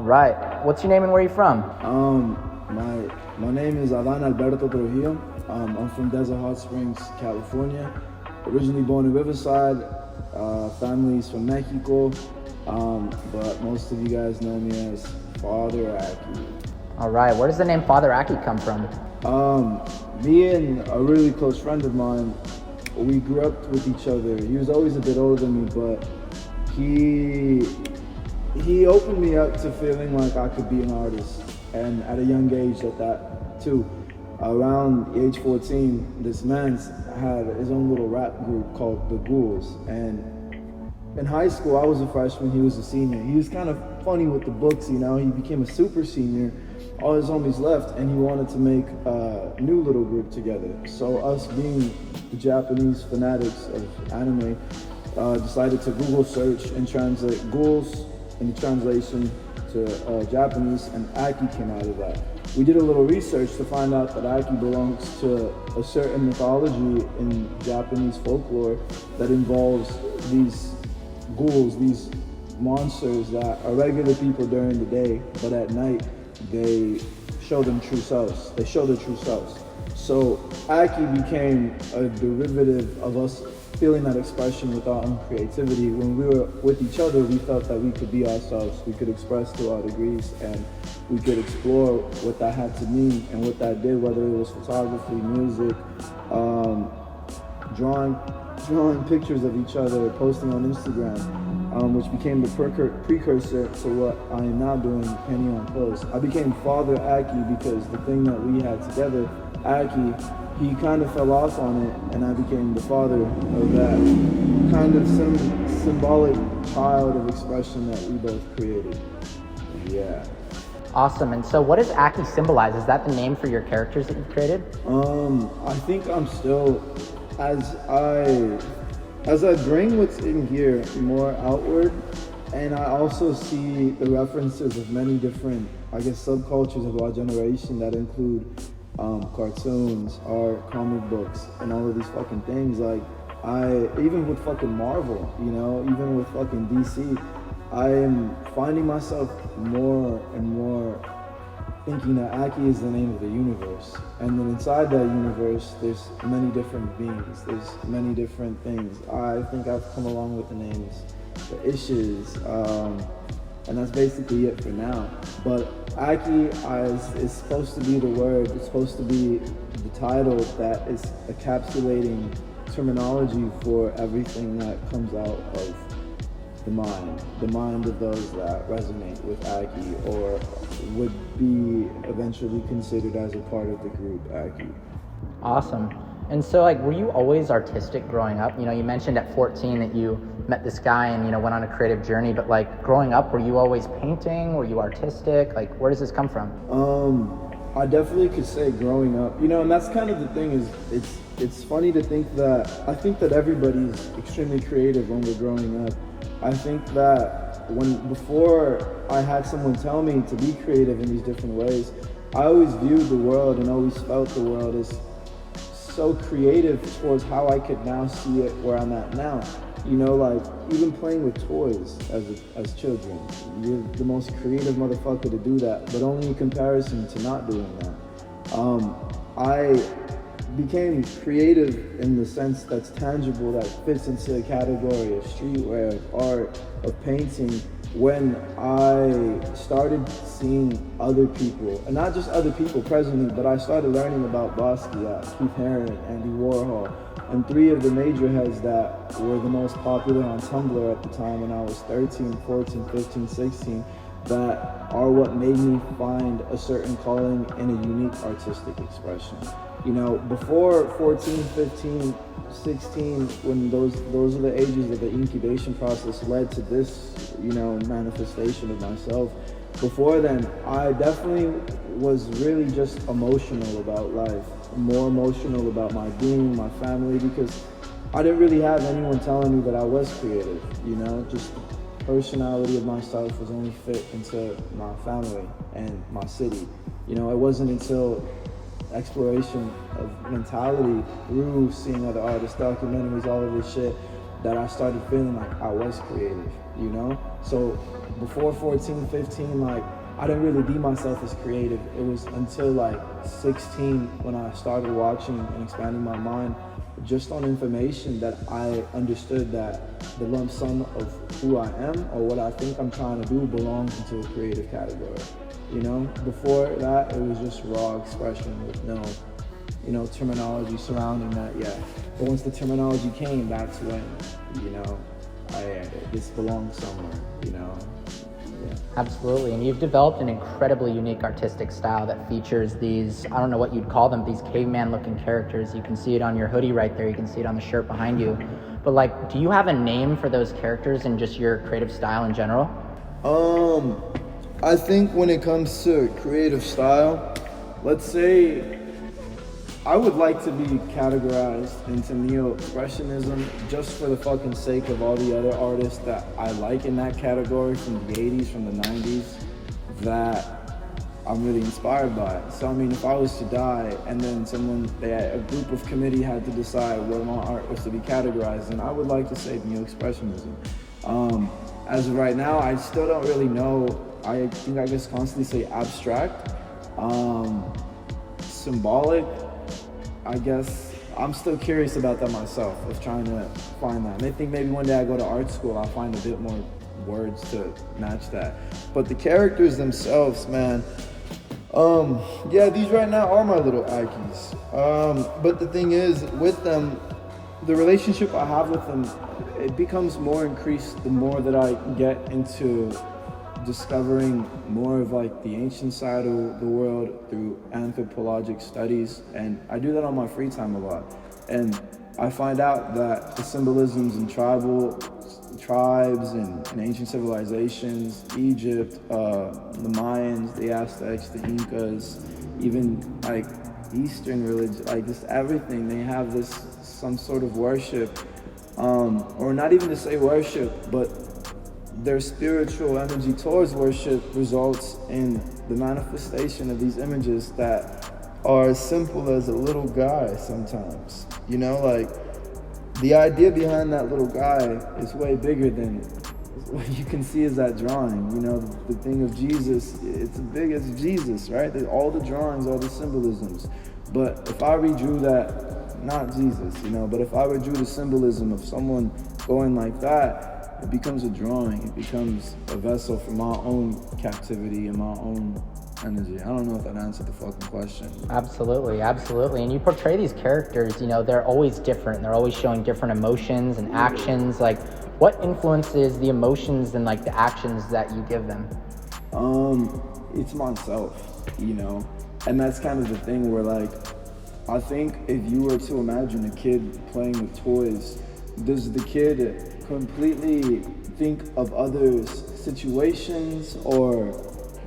right. What's your name and where are you from? My name is Adan Alberto Trujillo. I'm from Desert Hot Springs, California. Originally born in Riverside. Family's from Mexico. But most of you guys know me as FATHERAKKI. All right. Where does the name FATHERAKKI come from? Me and a really close friend of mine, we grew up with each other. He was always a bit older than me, but he opened me up to feeling like I could be an artist, and at a young age at that too. Around age 14, this man had his own little rap group called The Ghouls, and in high school I was a freshman, he was a senior. He was kind of funny with the books, you know. He became a super senior. All his homies left, and he wanted to make a new little group together. So us, being the Japanese fanatics of anime, decided to Google search and translate ghouls in the translation to Japanese, and Akki came out of that. We did a little research to find out that Akki belongs to a certain mythology in Japanese folklore that involves these ghouls, these monsters that are regular people during the day, but at night they show them true selves. They show their true selves. So Akki became a derivative of us feeling that expression with our own creativity. When we were with each other, we felt that we could be ourselves. We could express to our degrees, and we could explore what that had to mean and what that did, whether it was photography, music, drawing pictures of each other, posting on Instagram, which became the precursor to what I am now doing, Penny on Clothes. I became FATHERAKKI because the thing that we had together, Akki, he kind of fell off on it, and I became the father of that kind of symbolic child of expression that we both created. Yeah. Awesome. And so what does Akki symbolize? Is that the name for your characters that you've created? I think I'm still, as I bring what's in here more outward, and I also see the references of many different, I guess, subcultures of our generation that include cartoons, art, comic books, and all of these fucking things. Like, even with fucking Marvel, you know, even with fucking DC, I am finding myself more and more thinking that Akki is the name of the universe. And then inside that universe, there's many different beings, there's many different things. I think I've come along with the names, the issues, and that's basically it for now. But Akki is supposed to be the word, it's supposed to be the title that is encapsulating terminology for everything that comes out of the mind of those that resonate with Akki or would be eventually considered as a part of the group Akki. Awesome. And so, like, were you always artistic growing up? You know, you mentioned at 14 that you met this guy and, you know, went on a creative journey, but like growing up, were you always painting? Were you artistic? Like, where does this come from? I definitely could say growing up, you know, and that's kind of the thing is it's funny to think that, I think that everybody's extremely creative when we're growing up. I think that before I had someone tell me to be creative in these different ways, I always viewed the world and always felt the world as so creative towards how I could now see it where I'm at now. You know, like even playing with toys as children, you're the most creative motherfucker to do that, but only in comparison to not doing that. I became creative in the sense that's tangible, that fits into a category of streetwear, of art, of painting, when I started seeing other people, and not just other people presently, but I started learning about Basquiat, Keith Haring, Andy Warhol, and three of the major heads that were the most popular on Tumblr at the time when I was 13, 14, 15, 16, that are what made me find a certain calling and a unique artistic expression. You know, before 14, 15, 16, when those are the ages that the incubation process led to this, you know, manifestation of myself. Before then, I definitely was really just emotional about life, more emotional about my being, my family, because I didn't really have anyone telling me that I was creative, you know, just the personality of myself was only fit into my family and my city. You know, it wasn't until exploration of mentality through seeing other artists, documentaries, all of this shit, that I started feeling like I was creative. you know? So before 14, 15, like, I didn't really deem myself as creative. It was until like 16 when I started watching and expanding my mind just on information that I understood that the lump sum of who I am or what I think I'm trying to do belongs into a creative category. You know, before that, it was just raw expression with no, you know, terminology surrounding that yet. But once the terminology came, that's when, you know, this belongs somewhere, you know. Yeah. Absolutely, and you've developed an incredibly unique artistic style that features these, I don't know what you'd call them, these caveman-looking characters. You can see it on your hoodie right there, you can see it on the shirt behind you. But like, do you have a name for those characters and just your creative style in general? I think when it comes to creative style, let's say I would like to be categorized into neo-expressionism just for the fucking sake of all the other artists that I like in that category from the 80s, from the 90s, that I'm really inspired by. So I mean, if I was to die and then a group of committee had to decide what my art was to be categorized in, I would like to say neo-expressionism. As of right now, I still don't really know. I think I just constantly say abstract, symbolic. I guess I'm still curious about that myself, of trying to find that. And I think maybe one day I go to art school, I'll find a bit more words to match that. But the characters themselves, man, yeah, these right now are my little Akkis. But the thing is, with them, the relationship I have with them, it becomes more increased the more that I get into discovering more of like the ancient side of the world through anthropologic studies, and I do that on my free time a lot. And I find out that the symbolisms in tribes and ancient civilizations, Egypt, the Mayans, the Aztecs, the Incas, even like Eastern religion, like just everything, they have this some sort of worship, or not even to say worship, but their spiritual energy towards worship results in the manifestation of these images that are as simple as a little guy sometimes. You know, like the idea behind that little guy is way bigger than what you can see as that drawing. You know, the thing of Jesus, it's as big as Jesus, right? There's all the drawings, all the symbolisms. But if I redrew that, not Jesus, you know, but if I redrew the symbolism of someone going like that, it becomes a drawing. It becomes a vessel for my own captivity and my own energy. I don't know if that answered the fucking question. Absolutely, absolutely. And you portray these characters, you know, they're always different. They're always showing different emotions and actions. Like, what influences the emotions and like the actions that you give them? It's myself, you know, and that's kind of the thing where, like, I think if you were to imagine a kid playing with toys, does the kid completely think of other situations or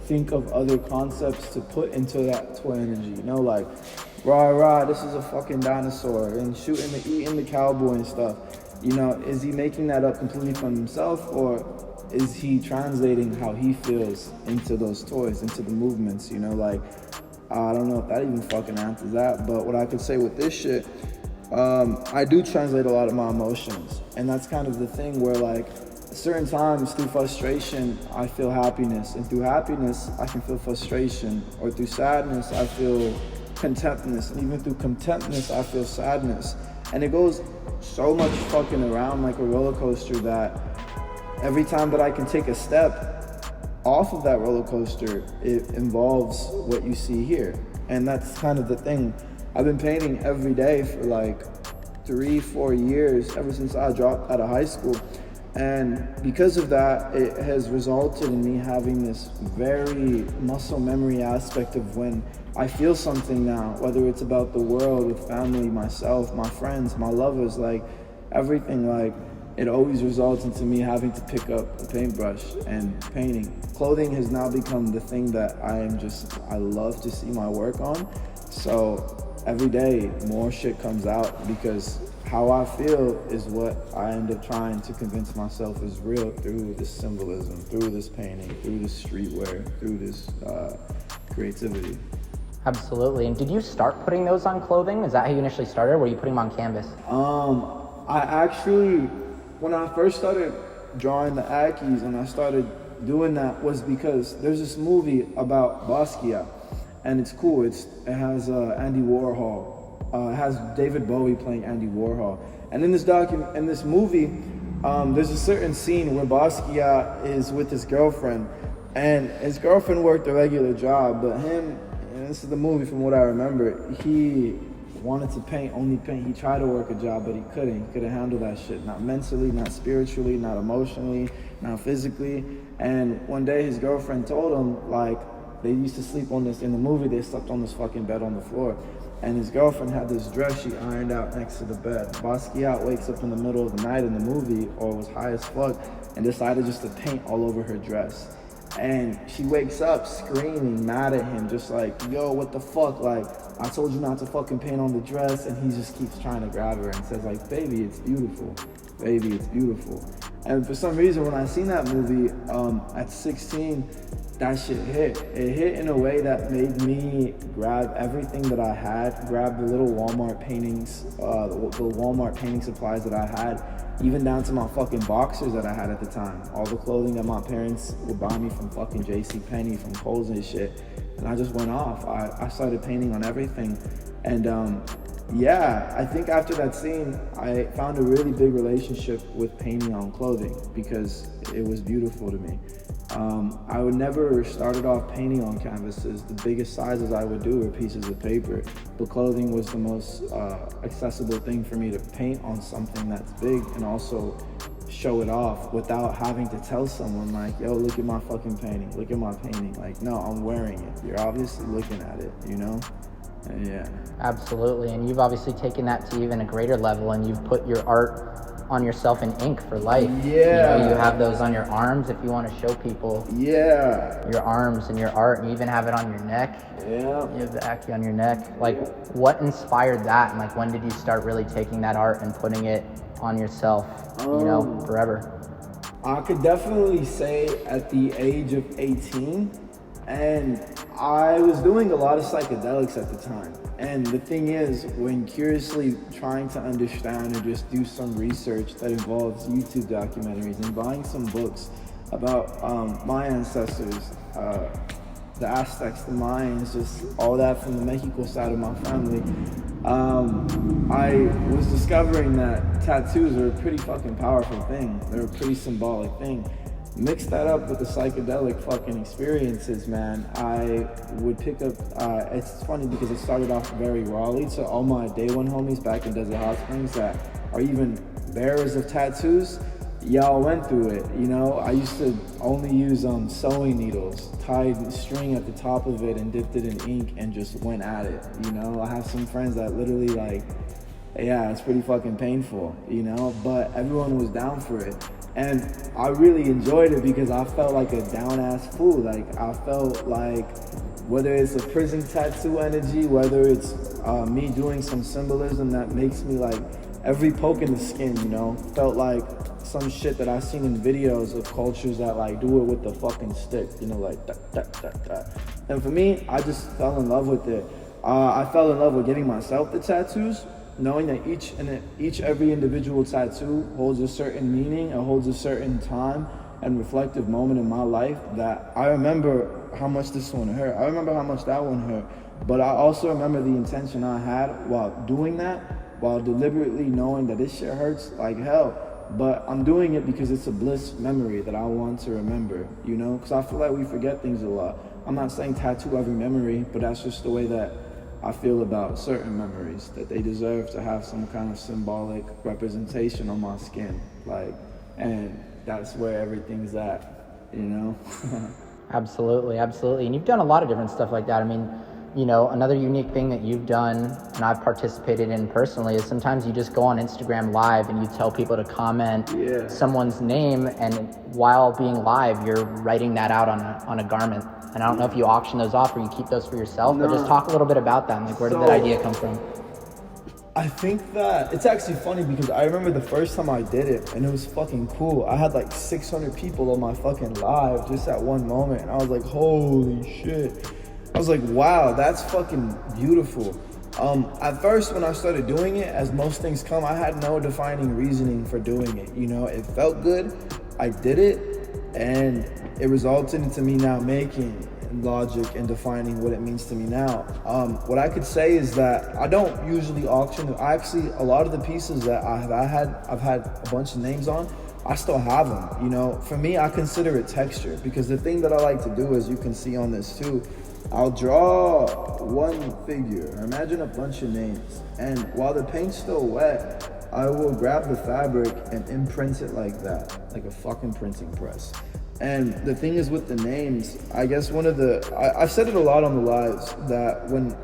think of other concepts to put into that toy energy? You know, like, rah, this is a fucking dinosaur, and eating the cowboy and stuff. You know, is he making that up completely from himself, or is he translating how he feels into those toys, into the movements? You know, like, I don't know if that even fucking answers that, but what I could say with this shit, I do translate a lot of my emotions, and that's kind of the thing where, like, certain times through frustration I feel happiness, and through happiness I can feel frustration, or through sadness I feel contentness, and even through contentness I feel sadness, and it goes so much fucking around like a roller coaster that every time that I can take a step off of that roller coaster, it involves what you see here. And that's kind of the thing. I've been painting every day for like 3-4 years, ever since I dropped out of high school. And because of that, it has resulted in me having this very muscle memory aspect of when I feel something now, whether it's about the world, with family, myself, my friends, my lovers, like everything, like it always results into me having to pick up a paintbrush and painting. Clothing has now become the thing that I love to see my work on. So every day more shit comes out, because how I feel is what I end up trying to convince myself is real through this symbolism, through this painting, through this streetwear, through this creativity. Absolutely. And did you start putting those on clothing? Is that how you initially started, or were you putting them on canvas? I actually, when I first started drawing the Akkis and I started doing that was because there's this movie about Basquiat, and it's cool. It has Andy Warhol. It has David Bowie playing Andy Warhol. And in this movie, there's a certain scene where Basquiat is with his girlfriend, and his girlfriend worked a regular job, but him, and this is the movie from what I remember, he wanted to only paint. He tried to work a job, but he couldn't. He couldn't handle that shit. Not mentally, not spiritually, not emotionally, not physically. And one day his girlfriend told him, like, they used to sleep on this, in the movie, they slept on this fucking bed on the floor. And his girlfriend had this dress she ironed out next to the bed. Basquiat wakes up in the middle of the night in the movie, or was high as fuck, and decided just to paint all over her dress. And she wakes up screaming, mad at him, just like, yo, what the fuck? Like, I told you not to fucking paint on the dress. And he just keeps trying to grab her and says, like, baby, it's beautiful. Baby, it's beautiful. And for some reason, when I seen that movie at 16, that shit hit. It hit in a way that made me grab everything that I had, grab the little Walmart paintings, the Walmart painting supplies that I had, even down to my fucking boxers that I had at the time. All the clothing that my parents would buy me from fucking JCPenney, from Kohl's and shit. And I just went off. I started painting on everything. And yeah, I think after that scene, I found a really big relationship with painting on clothing because it was beautiful to me. I would never started off painting on canvases. The biggest sizes I would do were pieces of paper, but clothing was the most accessible thing for me to paint on something that's big and also show it off without having to tell someone like, yo, look at my fucking painting, look at my painting. Like, no, I'm wearing it. You're obviously looking at it, you know? And yeah. Absolutely, and you've obviously taken that to even a greater level, and you've put your art on yourself in ink for life. Yeah. You know, you have those on your arms if you want to show people. Yeah. Your arms and your art, and you even have it on your neck. Yeah. You have the Akki on your neck. Like, what inspired that? And like, when did you start really taking that art and putting it on yourself, you know, forever? I could definitely say at the age of 18, and I was doing a lot of psychedelics at the time. And the thing is, when curiously trying to understand or just do some research that involves YouTube documentaries and buying some books about my ancestors, the Aztecs, the Mayans, just all that from the Mexico side of my family, I was discovering that tattoos are a pretty fucking powerful thing. They're a pretty symbolic thing. Mix that up with the psychedelic fucking experiences, man. I would pick up, it's funny because it started off very rawly. So all my day one homies back in Desert Hot Springs that are even bearers of tattoos, y'all went through it, you know? I used to only use sewing needles, tied string at the top of it and dipped it in ink and just went at it, you know? I have some friends that literally like, yeah, it's pretty fucking painful, you know? But everyone was down for it. And I really enjoyed it because I felt like a down-ass fool. Like, I felt like, whether it's a prison tattoo energy, whether it's me doing some symbolism that makes me like, every poke in the skin, you know, felt like some shit that I've seen in videos of cultures that like do it with the fucking stick, you know, like that. And for me, I just fell in love with it. I fell in love with getting myself the tattoos, knowing that every individual tattoo holds a certain meaning, it holds a certain time and reflective moment in my life, that I remember how much this one hurt. I remember how much that one hurt. But I also remember the intention I had while doing that, while deliberately knowing that this shit hurts like hell. But I'm doing it because it's a bliss memory that I want to remember, you know? Because I feel like we forget things a lot. I'm not saying tattoo every memory, but that's just the way that I feel about certain memories, that they deserve to have some kind of symbolic representation on my skin, like, and that's where everything's at, you know? Absolutely. And you've done a lot of different stuff like that. I mean, you know, another unique thing that you've done, and I've participated in personally, is sometimes you just go on Instagram Live and you tell people to comment someone's name, and while being live, you're writing that out on a garment. And I don't know if you auction those off or you keep those for yourself, but just talk a little bit about that. Like, where did that idea come from? I think that it's actually funny because I remember the first time I did it and it was fucking cool. I had like 600 people on my fucking live just at one moment, and I was like, holy shit. I was like, wow, that's fucking beautiful. At first, when I started doing it, as most things come, I had no defining reasoning for doing it. You know, it felt good, I did it, and it resulted into me now making logic and defining what it means to me now. What I could say is that I don't usually auction. I actually, a lot of the pieces that I've had a bunch of names on, I still have them. You know, for me, I consider it texture, because the thing that I like to do, as you can see on this too, I'll draw one figure, or imagine a bunch of names, and while the paint's still wet, I will grab the fabric and imprint it like that, like a fucking printing press. And the thing is with the names, I guess I've said it a lot on the lives, that when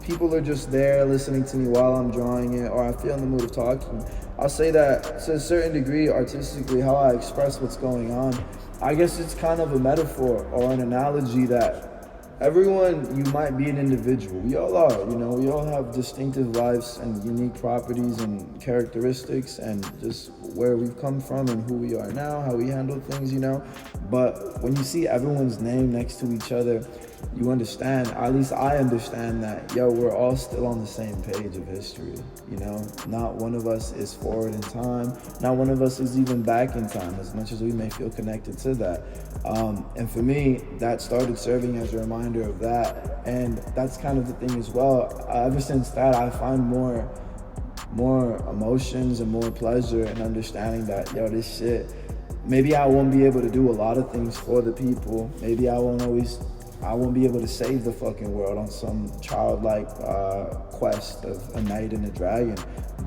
people are just there listening to me while I'm drawing it, or I feel in the mood of talking, I'll say that to a certain degree, artistically, how I express what's going on, I guess it's kind of a metaphor or an analogy that everyone, you might be an individual. We all are, you know, we all have distinctive lives and unique properties and characteristics, and just where we've come from and who we are now, how we handle things, you know. But when you see everyone's name next to each other, you understand, at least I understand, that, yo, we're all still on the same page of history, you know? Not one of us is forward in time, not one of us is even back in time, as much as we may feel connected to that. And for me, that started serving as a reminder of that, and that's kind of the thing as well. Ever since that, I find more emotions and more pleasure in understanding that, yo, this shit, maybe I won't be able to do a lot of things for the people, maybe I won't be able to save the fucking world on some childlike quest of a knight and a dragon,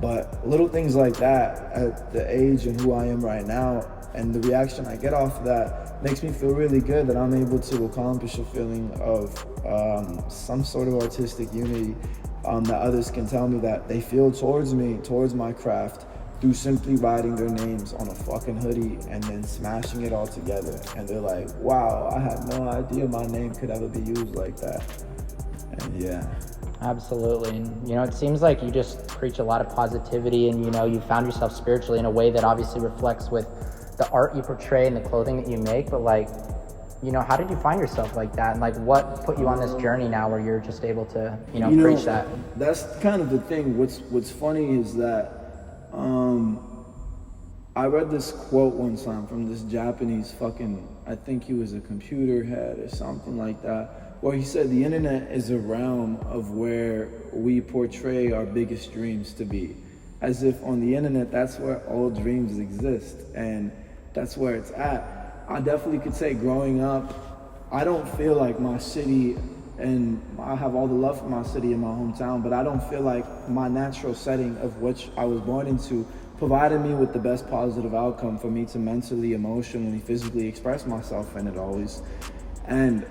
but little things like that at the age and who I am right now, and the reaction I get off of that makes me feel really good, that I'm able to accomplish a feeling of some sort of artistic unity, that others can tell me that they feel towards me, towards my craft, through simply writing their names on a fucking hoodie and then smashing it all together. And they're like, wow, I had no idea my name could ever be used like that. And yeah. Absolutely. And, you know, it seems like you just preach a lot of positivity, and, you know, you found yourself spiritually in a way that obviously reflects with the art you portray and the clothing that you make. But, like, you know, how did you find yourself like that? And, like, what put you on this journey now where you're just able to, you know, preach that? That's kind of the thing. What's funny is that I read this quote one time from this Japanese I think he was a computer head or something like that, where he said the internet is a realm of where we portray our biggest dreams to be. As if on the internet, that's where all dreams exist, and that's where it's at. I definitely could say growing up, I don't feel like my city, and I have all the love for my city and my hometown, but I don't feel like my natural setting of which I was born into provided me with the best positive outcome for me to mentally, emotionally, physically express myself in it always. And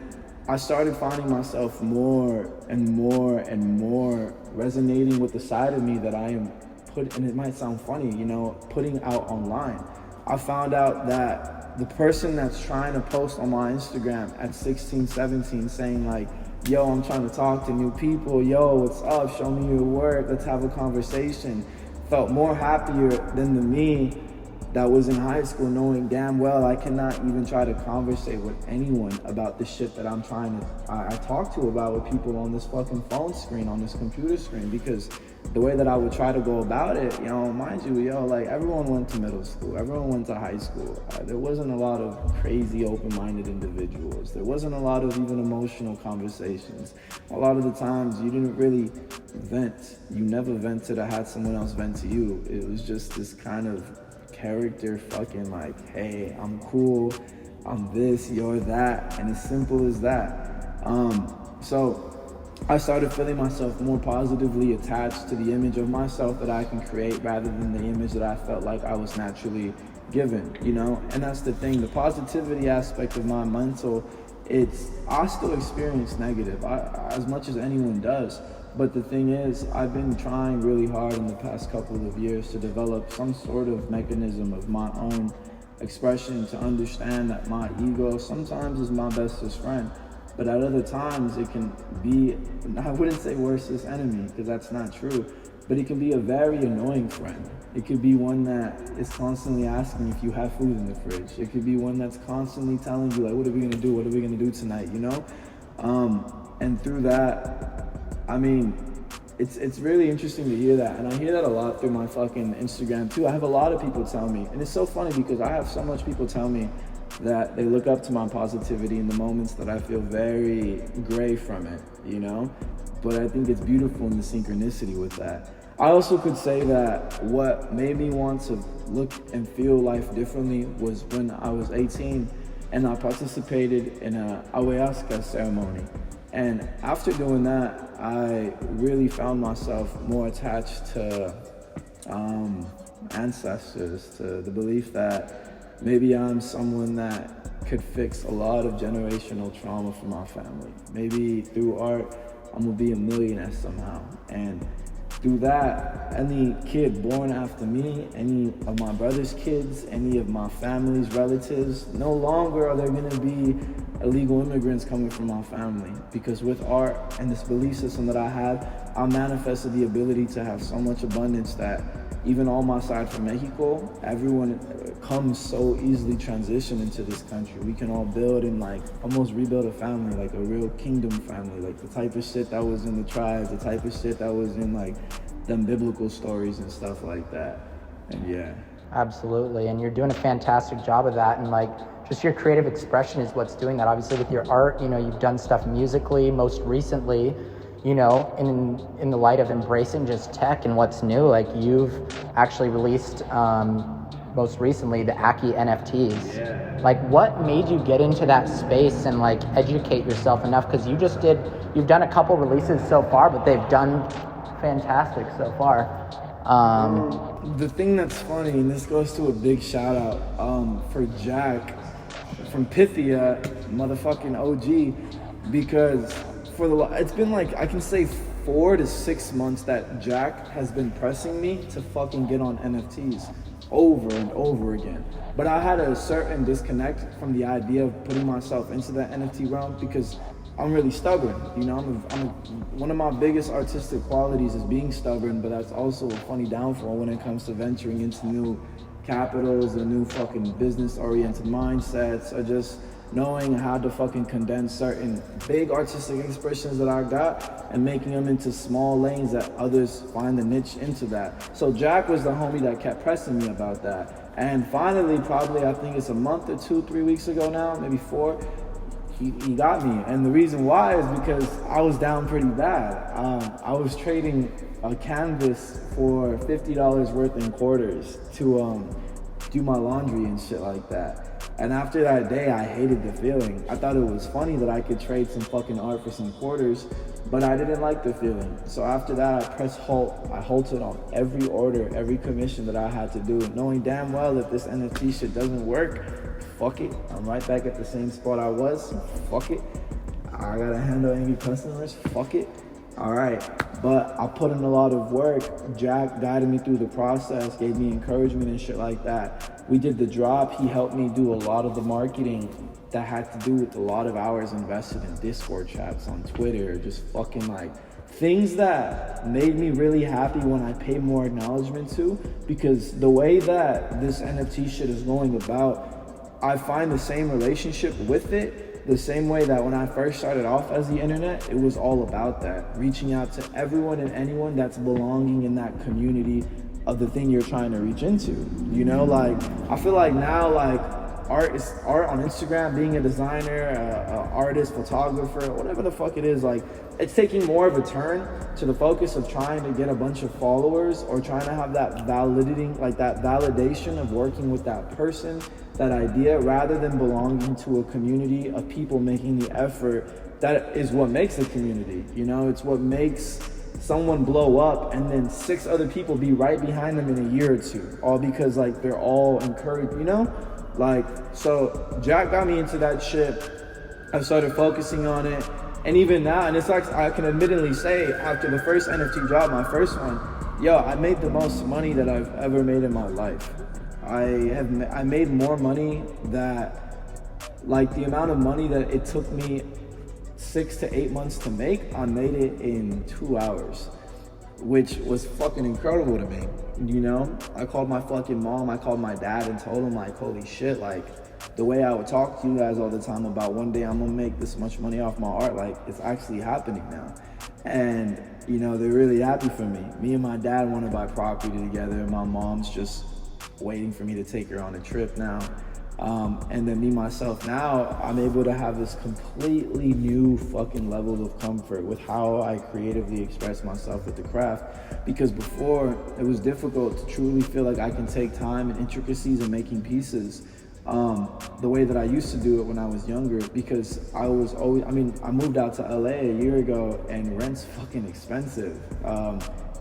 I started finding myself more and more and more resonating with the side of me that I am and it might sound funny, you know, putting out online. I found out that the person that's trying to post on my Instagram at 16, 17 saying like, yo, I'm trying to talk to new people, yo, what's up, show me your work, let's have a conversation, felt more happier than the me that was in high school, knowing damn well I cannot even try to conversate with anyone about the shit that I'm trying to, I talk to about with people on this fucking phone screen, on this computer screen, because the way that I would try to go about it, you know, mind you, yo, like everyone went to middle school, everyone went to high school. There wasn't a lot of crazy open-minded individuals. There wasn't a lot of even emotional conversations. A lot of the times you didn't really vent. You never vented or had someone else vent to you. It was just this kind of character fucking like, hey, I'm cool, I'm this, you're that, and as simple as that. So I started feeling myself more positively attached to the image of myself that I can create rather than the image that I felt like I was naturally given, you know? And that's the thing, the positivity aspect of my mental, I still experience negative, as much as anyone does. But the thing is, I've been trying really hard in the past couple of years to develop some sort of mechanism of my own expression, to understand that my ego sometimes is my bestest friend, but at other times it can be, I wouldn't say worstest enemy, because that's not true, but it can be a very annoying friend. It could be one that is constantly asking if you have food in the fridge. It could be one that's constantly telling you, like, what are we gonna do? What are we gonna do tonight, you know? And through that, I mean, it's really interesting to hear that, and I hear that a lot through my fucking Instagram too. I have a lot of people tell me, and it's so funny because I have so much people tell me that they look up to my positivity in the moments that I feel very gray from it, you know? But I think it's beautiful in the synchronicity with that. I also could say that what made me want to look and feel life differently was when I was 18 and I participated in a ayahuasca ceremony. And after doing that, I really found myself more attached to ancestors, to the belief that maybe I'm someone that could fix a lot of generational trauma for my family. Maybe through art, I'm gonna be a millionaire somehow. And through that, any kid born after me, any of my brother's kids, any of my family's relatives, no longer are there gonna be illegal immigrants coming from my family. Because with art and this belief system that I had, I manifested the ability to have so much abundance that even on my side from Mexico, everyone comes so easily transition into this country. We can all build and like almost rebuild a family, like a real kingdom family, like the type of shit that was in the tribes, the type of shit that was in like them biblical stories and stuff like that. And yeah. Absolutely, and you're doing a fantastic job of that, and like just your creative expression is what's doing that. Obviously with your art, you know, you've done stuff musically, most recently, you know, in the light of embracing just tech and what's new, like you've actually released most recently the Akki NFTs. Yeah. Like what made you get into that space and like educate yourself enough? Because you've done a couple releases so far, but they've done fantastic so far. The thing that's funny, and this goes to a big shout out for Jack from Pythia, motherfucking OG, because it's been like, I can say 4 to 6 months that Jack has been pressing me to fucking get on NFTs over and over again. But I had a certain disconnect from the idea of putting myself into that NFT realm because I'm really stubborn. You know, one of my biggest artistic qualities is being stubborn, but that's also a funny downfall when it comes to venturing into new capitals and new fucking business-oriented mindsets, or just knowing how to fucking condense certain big artistic expressions that I got and making them into small lanes that others find a niche into that. So Jack was the homie that kept pressing me about that. And finally, probably I think it's a month or 2, 3 weeks ago now, maybe 4, he got me. And the reason why is because I was down pretty bad. I was trading a canvas for $50 worth in quarters to do my laundry and shit like that. And after that day, I hated the feeling. I thought it was funny that I could trade some fucking art for some quarters, but I didn't like the feeling. So after that, I pressed halt. I halted on every order, every commission that I had to do, knowing damn well if this NFT shit doesn't work, fuck it. I'm right back at the same spot I was. Fuck it. I gotta handle angry customers. Fuck it. All right. But I put in a lot of work. Jack guided me through the process, gave me encouragement and shit like that. We did the drop. He helped me do a lot of the marketing that had to do with a lot of hours invested in Discord chats, on Twitter, just fucking like things that made me really happy when I paid more acknowledgement to, because the way that this NFT shit is going about, I find the same relationship with it the same way that when I first started off as the internet, it was all about that, reaching out to everyone and anyone that's belonging in that community of the thing you're trying to reach into. You know, like I feel like now, like art on Instagram, being a designer, a artist, photographer, whatever the fuck it is, like it's taking more of a turn to the focus of trying to get a bunch of followers or trying to have that validation of working with that person, that idea, rather than belonging to a community of people making the effort. That is what makes a community. You know, it's what makes someone blow up and then 6 other people be right behind them in a year or 2, all because like they're all encouraged, you know? Like, so Jack got me into that shit. I started focusing on it. And even now, and it's like, I can admittedly say, after the first NFT drop, my first one, I made the most money that I've ever made in my life. I made more money that, like the amount of money that it took me 6 to 8 months to make, I made it in 2 hours, which was fucking incredible to me. You know, I called my fucking mom, I called my dad and told them like, holy shit, like the way I would talk to you guys all the time about one day I'm gonna make this much money off my art, like it's actually happening now. And, you know, they're really happy for me. Me and my dad want to buy property together, and my mom's just waiting for me to take her on a trip now. And then me, myself, now I'm able to have this completely new fucking level of comfort with how I creatively express myself with the craft. Because before, it was difficult to truly feel like I can take time and intricacies in making pieces the way that I used to do it when I was younger, because I was always, I mean, I moved out to LA a year ago and rent's fucking expensive.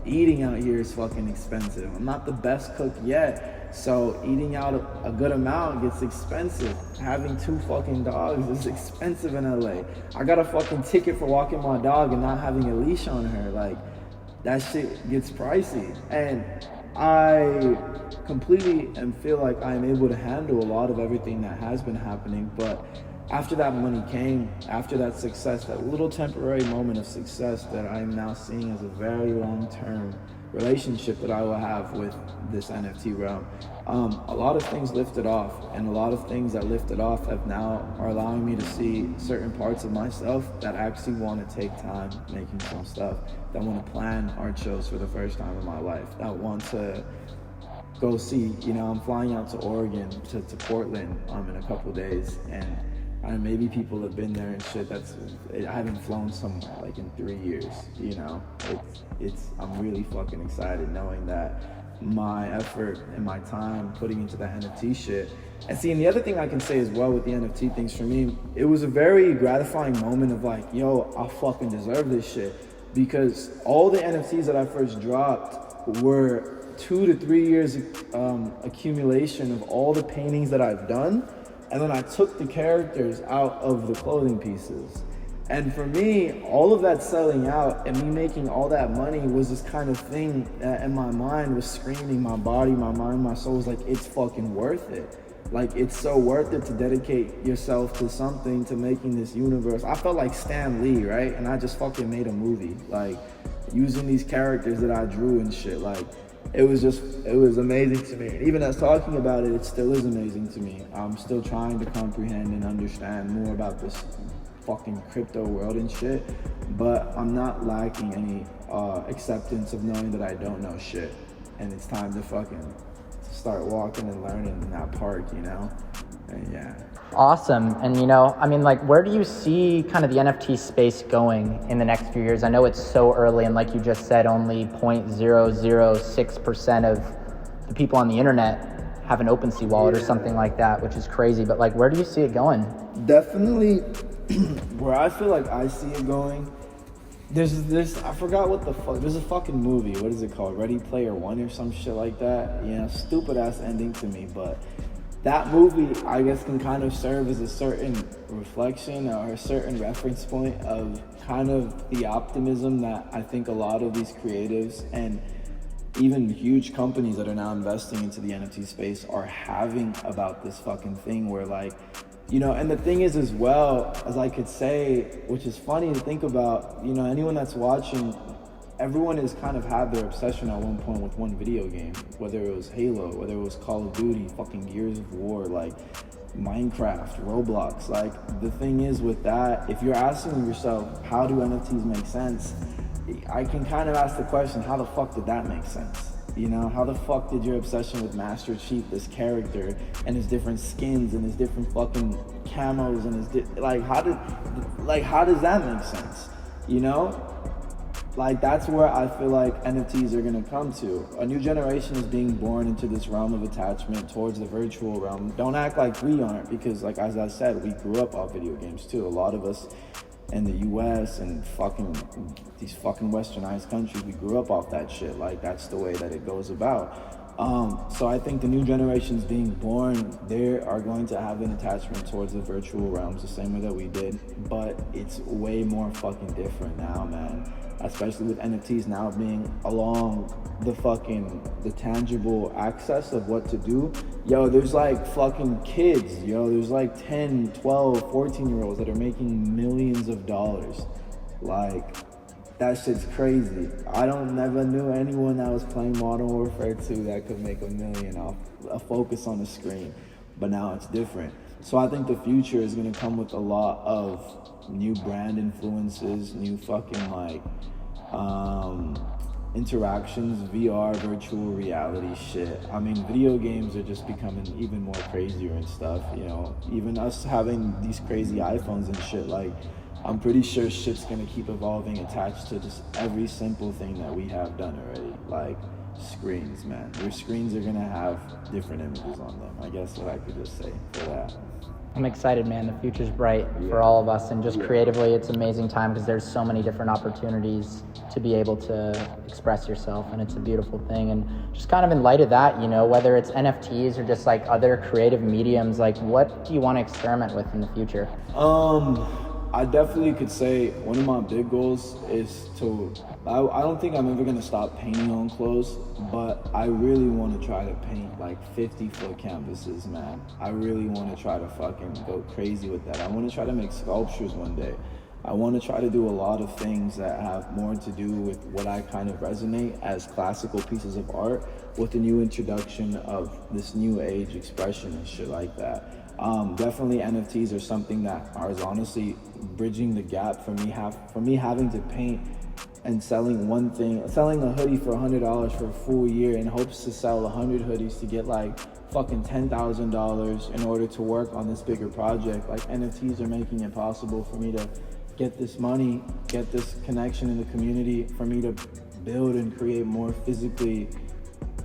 Eating out here is fucking expensive. I'm not the best cook yet, so eating out a good amount gets expensive. Having 2 fucking dogs is expensive in LA. I got a fucking ticket for walking my dog and not having a leash on her. Like, that shit gets pricey. And I completely feel like I am able to handle a lot of everything that has been happening. But after that money came, after that success, that little temporary moment of success that I am now seeing as a very long-term relationship that I will have with this NFT realm, a lot of things lifted off, and a lot of things that lifted off have now are allowing me to see certain parts of myself that actually want to take time making some stuff, that want to plan art shows for the first time in my life, that want to go see, you know, I'm flying out to Oregon, to Portland in a couple days, and maybe people have been there and shit. I haven't flown somewhere like in 3 years, you know. I'm really fucking excited knowing that my effort and my time putting into that NFT shit. And see, and the other thing I can say as well with the NFT things, for me, it was a very gratifying moment of like, yo, I fucking deserve this shit. Because all the NFTs that I first dropped were 2 to 3 years accumulation of all the paintings that I've done. And then I took the characters out of the clothing pieces. And for me, all of that selling out and me making all that money was this kind of thing that in my mind was screaming, my body, my mind, my soul was like, it's fucking worth it. Like, it's so worth it to dedicate yourself to something, to making this universe. I felt like Stan Lee, right? And I just fucking made a movie, like using these characters that I drew and shit. Like, it was amazing to me. Even as talking about it, it still is amazing to me. I'm still trying to comprehend and understand more about this fucking crypto world and shit, but I'm not lacking any acceptance of knowing that I don't know shit, and it's time to fucking start walking and learning in that park, you know? And yeah. Awesome. And you know, I mean, like, where do you see kind of the NFT space going in the next few years? I know it's so early, and like you just said, only 0.006% of the people on the internet have an OpenSea wallet or something like that, which is crazy. But like, where do you see it going? Definitely where I feel like I see it going, there's I forgot what the fuck, there's a fucking movie, what is it called, Ready Player One or some shit like that. You know, stupid ass ending to me, but that movie, I guess, can kind of serve as a certain reflection or a certain reference point of kind of the optimism that I think a lot of these creatives and even huge companies that are now investing into the NFT space are having about this fucking thing where, like, you know, and the thing is, as well, as I could say, which is funny to think about, you know, anyone that's watching, everyone has kind of had their obsession at one point with one video game, whether it was Halo, whether it was Call of Duty, fucking Gears of War, like Minecraft, Roblox. Like, the thing is with that, if you're asking yourself, how do NFTs make sense? I can kind of ask the question, how the fuck did that make sense? You know, how the fuck did your obsession with Master Chief, this character, and his different skins and his different fucking camos and his how does that make sense? You know? Like, that's where I feel like NFTs are gonna come to. A new generation is being born into this realm of attachment towards the virtual realm. Don't act like we aren't, because like, as I said, we grew up off video games too. A lot of us in the US and these fucking westernized countries, we grew up off that shit. Like, that's the way that it goes about. So I think the new generations being born, they are going to have an attachment towards the virtual realms the same way that we did, but it's way more fucking different now, man. Especially with NFTs now being along the tangible access of what to do. Yo, there's like fucking kids, yo, there's like 10, 12, 14-year-olds that are making millions of dollars. Like, that shit's crazy. I never knew anyone that was playing Modern Warfare 2 that could make $1 million off a focus on the screen, but now it's different. So I think the future is gonna come with a lot of new brand influences, new fucking like interactions, VR, virtual reality shit. I mean, video games are just becoming even more crazier and stuff, you know. Even us having these crazy iPhones and shit, like, I'm pretty sure shit's gonna keep evolving attached to just every simple thing that we have done already. Like, screens, man. Your screens are gonna have different images on them. I guess what I could just say for that. I'm excited, man. The future's bright for all of us, and just creatively, it's an amazing time because there's so many different opportunities to be able to express yourself, and it's a beautiful thing. And just kind of in light of that, you know, whether it's NFTs or just like other creative mediums, like what do you want to experiment with in the future? I definitely could say one of my big goals is to, I don't think I'm ever gonna stop painting on clothes, but I really want to try to paint like 50-foot canvases, man. I really want to try to fucking go crazy with that. I want to try to make sculptures one day. I want to try to do a lot of things that have more to do with what I kind of resonate as classical pieces of art with the new introduction of this new age expression and shit like that. Definitely NFTs are something that is honestly bridging the gap for me having to paint and selling a hoodie for $100 for a full year in hopes to sell 100 hoodies to get like fucking $10,000 in order to work on this bigger project. Like, NFTs are making it possible for me to get this money, get this connection in the community, for me to build and create more physically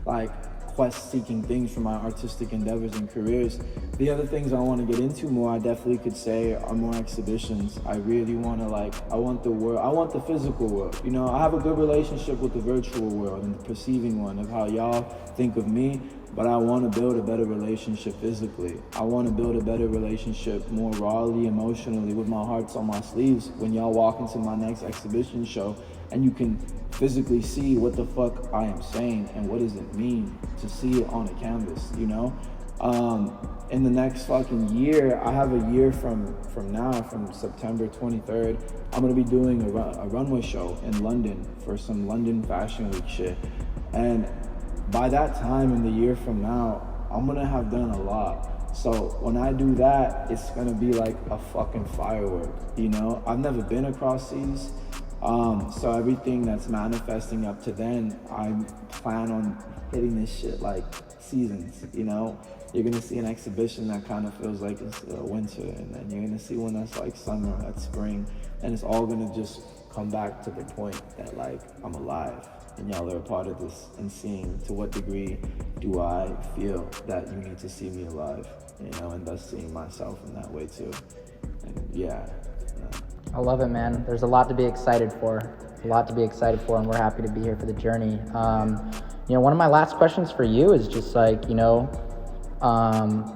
like quest-seeking things for my artistic endeavors and careers. The other things I want to get into more, I definitely could say, are more exhibitions. I really want to I want the physical world. You know, I have a good relationship with the virtual world and the perceiving one of how y'all think of me, but I want to build a better relationship physically. I want to build a better relationship more rawly, emotionally, with my hearts on my sleeves when y'all walk into my next exhibition show and you can physically see what the fuck I am saying and what does it mean to see it on a canvas, you know? In the next fucking year, I have a year from now, from September 23rd, I'm gonna be doing a runway show in London for some London Fashion Week shit. And by that time, in the year from now, I'm gonna have done a lot. So when I do that, it's gonna be like a fucking firework, you know? I've never been across seas. So everything that's manifesting up to then, I plan on hitting this shit like seasons, you know? You're gonna see an exhibition that kind of feels like it's winter, and then you're gonna see one that's like summer, that's spring, and it's all gonna just come back to the point that like I'm alive and y'all are a part of this, and seeing to what degree do I feel that you need to see me alive, you know, and thus seeing myself in that way too. And yeah. I love it, man. There's a lot to be excited for. And we're happy to be here for the journey. You know, one of my last questions for you is just like, you know,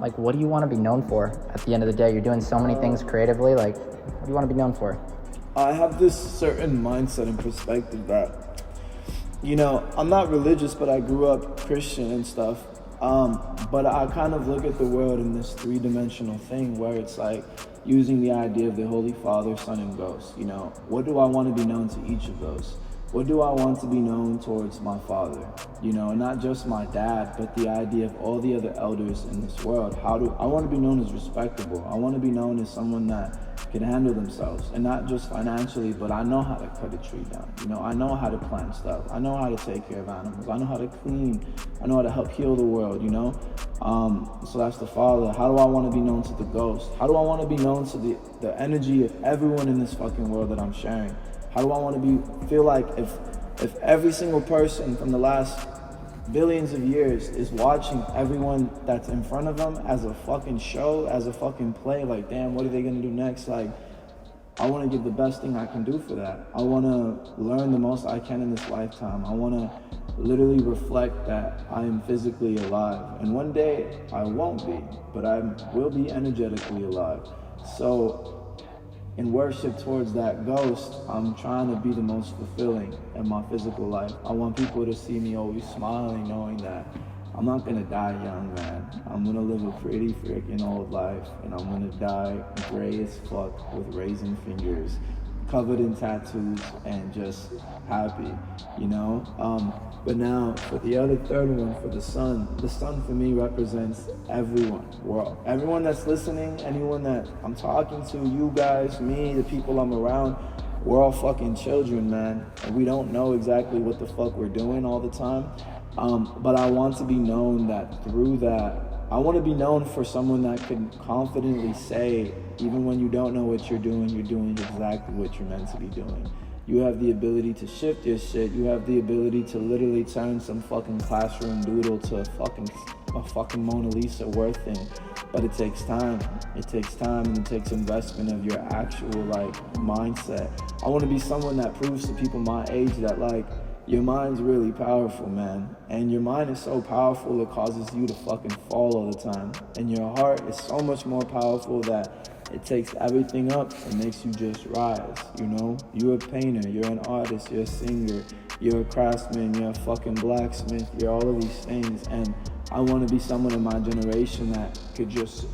like what do you want to be known for at the end of the day? You're doing so many things creatively. Like, what do you want to be known for? I have this certain mindset and perspective that, you know, I'm not religious, but I grew up Christian and stuff. But I kind of look at the world in this three-dimensional thing where it's like using the idea of the Holy Father, Son, and Ghost. You know, what do I want to be known to each of those? What do I want to be known towards my father? You know, and not just my dad, but the idea of all the other elders in this world. I want to be known as respectable. I want to be known as someone that can handle themselves, and not just financially, but I know how to cut a tree down. You know, I know how to plant stuff. I know how to take care of animals. I know how to clean. I know how to help heal the world, you know? So that's the Father. How do I want to be known to the Ghost? How do I want to be known to the energy of everyone in this fucking world that I'm sharing? How do I want to feel like if every single person from the last billions of years is watching everyone that's in front of them as a fucking show, as a fucking play, like, damn, what are they gonna do next? Like, I want to give the best thing I can do for that. I want to learn the most I can in this lifetime. I want to literally reflect that I am physically alive. And one day I won't be, but I will be energetically alive. So in worship towards that ghost, I'm trying to be the most fulfilling in my physical life. I want people to see me always smiling, knowing that I'm not gonna die young, man. I'm gonna live a pretty freaking old life, and I'm gonna die gray as fuck with raisin fingers, covered in tattoos, and just happy, you know? But now, for the other third one, for the sun for me represents everyone. Everyone that's listening, anyone that I'm talking to, you guys, me, the people I'm around, we're all fucking children, man. And we don't know exactly what the fuck we're doing all the time. But I want to be known that through that, I want to be known for someone that can confidently say, even when you don't know what you're doing exactly what you're meant to be doing. You have the ability to shift your shit. You have the ability to literally turn some fucking classroom doodle to a fucking Mona Lisa worth thing. But it takes time. It takes time, and it takes investment of your actual like mindset. I want to be someone that proves to people my age that like, your mind's really powerful, man. And your mind is so powerful, it causes you to fucking fall all the time. And your heart is so much more powerful that it takes everything up and makes you just rise, you know? You're a painter, you're an artist, you're a singer, you're a craftsman, you're a fucking blacksmith, you're all of these things. And I want to be someone in my generation that could just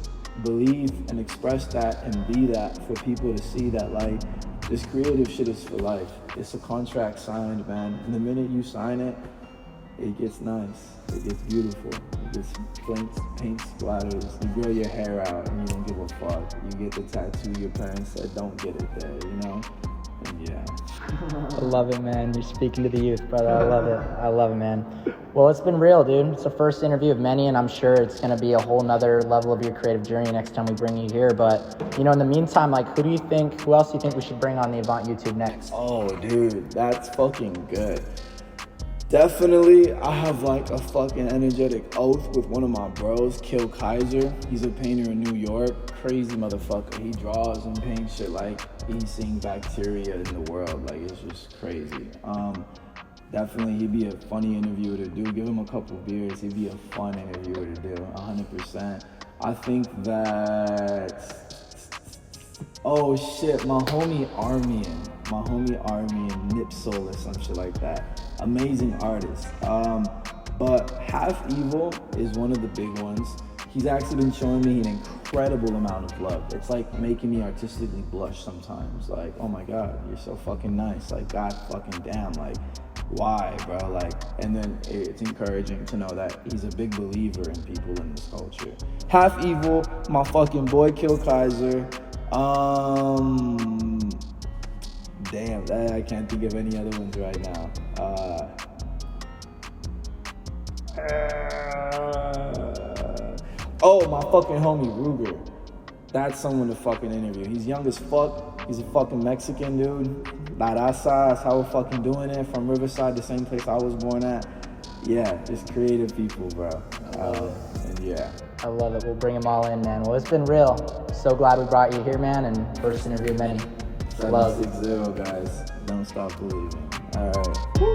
believe and express that and be that for people to see that, like, this creative shit is for life. It's a contract signed, man. And the minute you sign it, it gets nice. It gets beautiful. It gets paint splatters. You grow your hair out and you don't give a fuck. You get the tattoo your parents said don't get it there, you know? And yeah. I love it, man. You're speaking to the youth, brother. I love it. I love it, man. Well, it's been real, dude. It's the first interview of many, and I'm sure it's going to be a whole nother level of your creative journey next time we bring you here. But, you know, in the meantime, like, who else do you think we should bring on the Avant YouTube next? Oh, dude, that's fucking good. Definitely, I have like a fucking energetic oath with one of my bros, Kill Kaiser. He's a painter in New York. Crazy motherfucker. He draws and paints shit like he's seeing bacteria in the world. Like, it's just crazy. Definitely, he'd be a funny interviewer to do. Give him a couple beers. He'd be a fun interviewer to do, 100%. I think that... Oh shit, my homie Armian, Nipsol or some shit like that. Amazing artist. But Half Evil is one of the big ones. He's actually been showing me an incredible amount of love. It's like making me artistically blush sometimes. Like, oh my God, you're so fucking nice. Like, God fucking damn, like, why, bro? Like, and then it's encouraging to know that he's a big believer in people in this culture. Half Evil, my fucking boy Kill Kaiser. Damn, I can't think of any other ones right now. Oh, my fucking homie Ruger. That's someone to fucking interview. He's young as fuck. He's a fucking Mexican dude. La Raza, that's how we're fucking doing it. From Riverside, the same place I was born at. Yeah, just creative people, bro. And yeah. I love it. We'll bring them all in, man. Well, it's been real. So glad we brought you here, man, and first interview of many. Love. 760, guys. Don't stop believing. All right.